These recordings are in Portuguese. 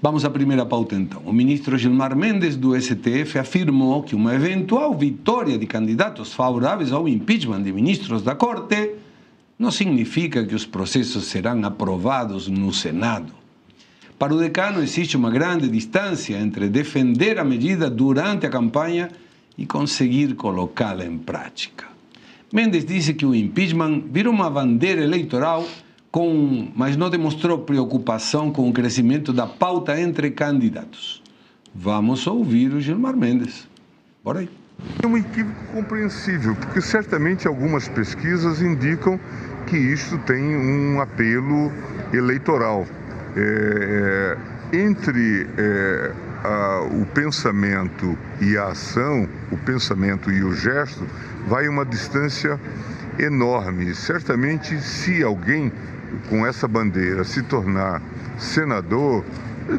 Vamos à primeira pauta, então. O ministro Gilmar Mendes, do STF, afirmou que uma eventual vitória de candidatos favoráveis ao impeachment de ministros da Corte não significa que os processos serão aprovados no Senado. Para o decano, existe uma grande distância entre defender a medida durante a campanha e conseguir colocá-la em prática. Mendes disse que o impeachment vira uma bandeira eleitoral, mas não demonstrou preocupação com o crescimento da pauta entre candidatos. Vamos ouvir o Gilmar Mendes. Bora aí. É um equívoco compreensível, porque certamente algumas pesquisas indicam que isto tem um apelo eleitoral. Entre o pensamento e a ação, o pensamento e o gesto, vai uma distância enorme. Certamente, se alguém com essa bandeira se tornar senador,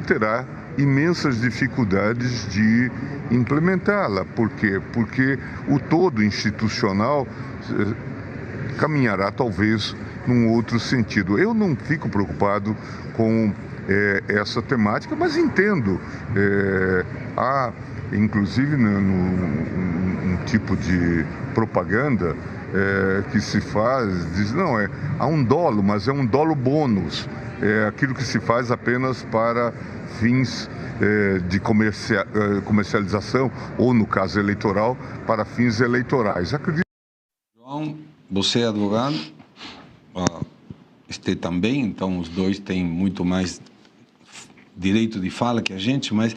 terá imensas dificuldades de implementá-la. Por quê? Porque o todo institucional caminhará talvez num outro sentido. Eu não fico preocupado com essa temática, mas entendo. Há, inclusive, um tipo de propaganda que se faz, diz, não, há um dolo, mas é um dolo bônus. É aquilo que se faz apenas para fins de comercialização, ou no caso eleitoral, para fins eleitorais. Acredito. João, você é advogado, este também, então os dois têm muito mais direito de fala que a gente, mas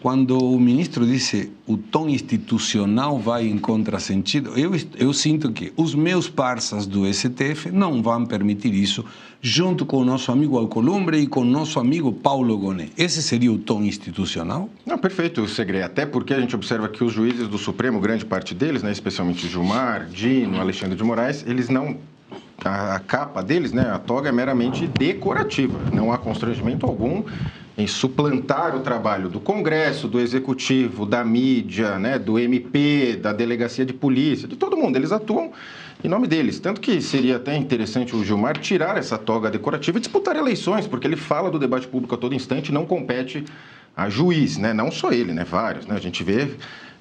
quando o ministro disse o tom institucional vai em contrasentido, eu sinto que os meus parceiros do STF não vão permitir isso, junto com o nosso amigo Alcolumbre e com o nosso amigo Paulo Gonet. Esse seria o tom institucional? Não, perfeito, Segre. Até porque a gente observa que os juízes do Supremo, grande parte deles, né, especialmente Gilmar, Dino, Alexandre de Moraes, eles não... A capa deles, né, a toga é meramente decorativa. Não há constrangimento algum em suplantar o trabalho do Congresso, do Executivo, da mídia, né, do MP, da Delegacia de Polícia, de todo mundo. Eles atuam em nome deles. Tanto que seria até interessante o Gilmar tirar essa toga decorativa e disputar eleições, porque ele fala do debate público a todo instante e não compete a juiz, né? Não só ele, né? Vários, né? A gente vê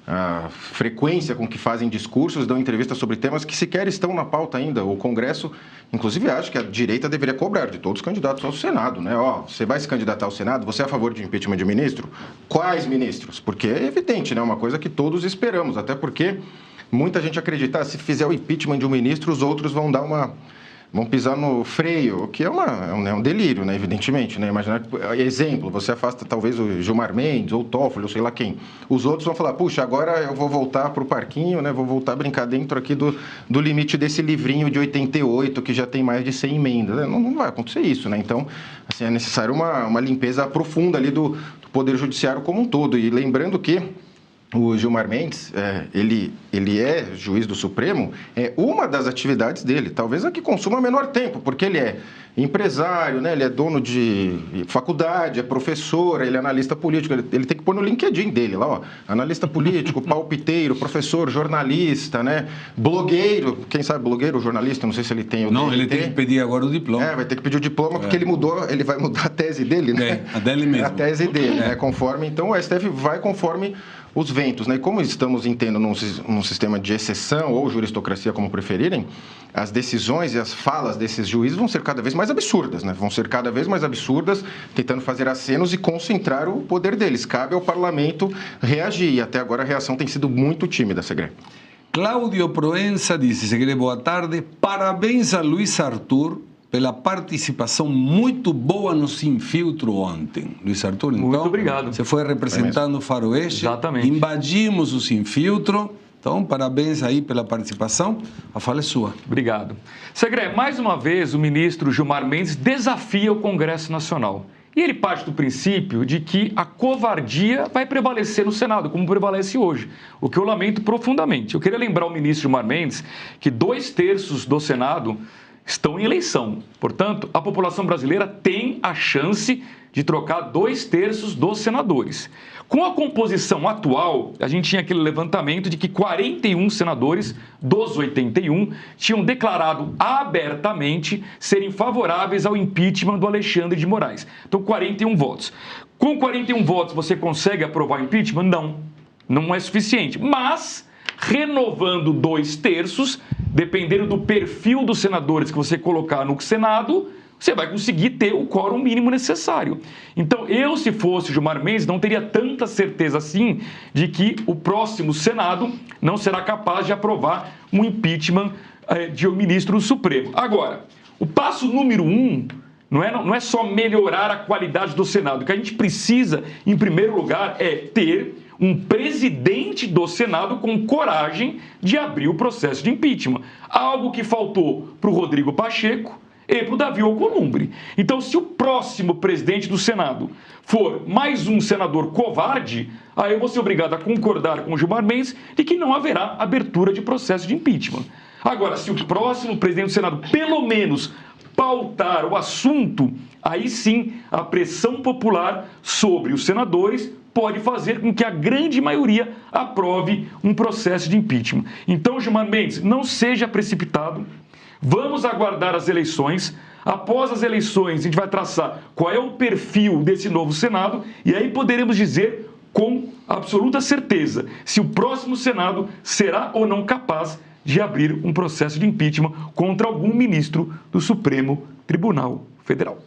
a frequência com que fazem discursos, dão entrevistas sobre temas que sequer estão na pauta ainda. O Congresso, inclusive, acha que a direita deveria cobrar de todos os candidatos ao Senado, né? Você vai se candidatar ao Senado? Você é a favor de impeachment de ministro? Quais ministros? Porque é evidente, né? Uma coisa que todos esperamos, até porque muita gente acredita, se fizer o impeachment de um ministro, os outros vão pisar no freio, o que é um delírio, né, evidentemente, né? Imaginar, exemplo, você afasta talvez o Gilmar Mendes ou o Toffoli, ou sei lá quem. Os outros vão falar, puxa, agora eu vou voltar para o parquinho, né? Vou voltar a brincar dentro aqui do limite desse livrinho de 88, que já tem mais de 100 emendas. Não vai acontecer isso, né? Então, assim, é necessário uma limpeza profunda ali do Poder Judiciário como um todo. E lembrando que o Gilmar Mendes, ele é juiz do Supremo, é uma das atividades dele, talvez a que consuma menor tempo, porque ele é empresário, né? Ele é dono de faculdade, é professor, ele é analista político, ele tem que pôr no LinkedIn dele lá, ó, analista político, palpiteiro, professor, jornalista, né? Blogueiro, quem sabe blogueiro ou jornalista, não sei se ele tem o Não, DRT. ele tem que pedir agora o diploma. Vai ter que pedir o diploma, porque ele vai mudar a tese dele, né? A dele mesmo. A tese dele, né? Conforme, então o STF vai conforme os ventos, né? E como estamos entendendo num sistema de exceção ou juristocracia, como preferirem, as decisões e as falas desses juízes vão ser cada vez mais absurdas, né? Vão ser cada vez mais absurdas, tentando fazer acenos e concentrar o poder deles. Cabe ao parlamento reagir, e até agora a reação tem sido muito tímida, Segre. Cláudio Proença disse, Segre, boa tarde, parabéns a Luiz Arthur pela participação muito boa no Sem Filtro ontem. Luiz Arthur, então, muito obrigado. Você foi representando o Faroeste. Exatamente. Invadimos o Sem Filtro. Então, parabéns aí pela participação. A fala é sua. Obrigado. Segre, mais uma vez o ministro Gilmar Mendes desafia o Congresso Nacional. E ele parte do princípio de que a covardia vai prevalecer no Senado, como prevalece hoje, o que eu lamento profundamente. Eu queria lembrar ao ministro Gilmar Mendes que 2/3 do Senado estão em eleição. Portanto, a população brasileira tem a chance de trocar 2/3 dos senadores. Com a composição atual, a gente tinha aquele levantamento de que 41 senadores dos 81 tinham declarado abertamente serem favoráveis ao impeachment do Alexandre de Moraes. Então, 41 votos. Com 41 votos, você consegue aprovar o impeachment? Não, não é suficiente. Mas, renovando 2/3, dependendo do perfil dos senadores que você colocar no Senado, você vai conseguir ter o quórum mínimo necessário. Então, eu, se fosse Gilmar Mendes, não teria tanta certeza assim de que o próximo Senado não será capaz de aprovar um impeachment de um ministro do Supremo. Agora, o passo número 1 não é só melhorar a qualidade do Senado. O que a gente precisa, em primeiro lugar, é ter um presidente do Senado com coragem de abrir o processo de impeachment. Algo que faltou para o Rodrigo Pacheco e para o Davi Alcolumbre. Então, se o próximo presidente do Senado for mais um senador covarde, aí eu vou ser obrigado a concordar com o Gilmar Mendes de que não haverá abertura de processo de impeachment. Agora, se o próximo presidente do Senado, pelo menos, pautar o assunto, aí sim a pressão popular sobre os senadores pode fazer com que a grande maioria aprove um processo de impeachment. Então, Gilmar Mendes, não seja precipitado. Vamos aguardar as eleições. Após as eleições, a gente vai traçar qual é o perfil desse novo Senado e aí poderemos dizer com absoluta certeza se o próximo Senado será ou não capaz de abrir um processo de impeachment contra algum ministro do Supremo Tribunal Federal.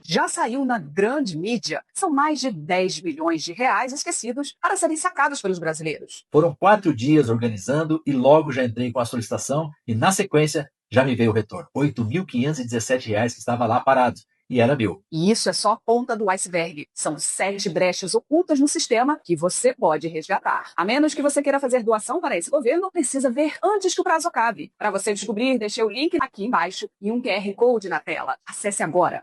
Já saiu na grande mídia. São mais de 10 bilhões de reais esquecidos para serem sacados pelos brasileiros. Foram 4 dias organizando e logo já entrei com a solicitação e, na sequência, já me veio o retorno. R$ 8.517 que estava lá parado. E era meu. E isso é só a ponta do iceberg. São 7 brechas ocultas no sistema que você pode resgatar. A menos que você queira fazer doação para esse governo, precisa ver antes que o prazo acabe. Para você descobrir, deixei o link aqui embaixo e um QR Code na tela. Acesse agora.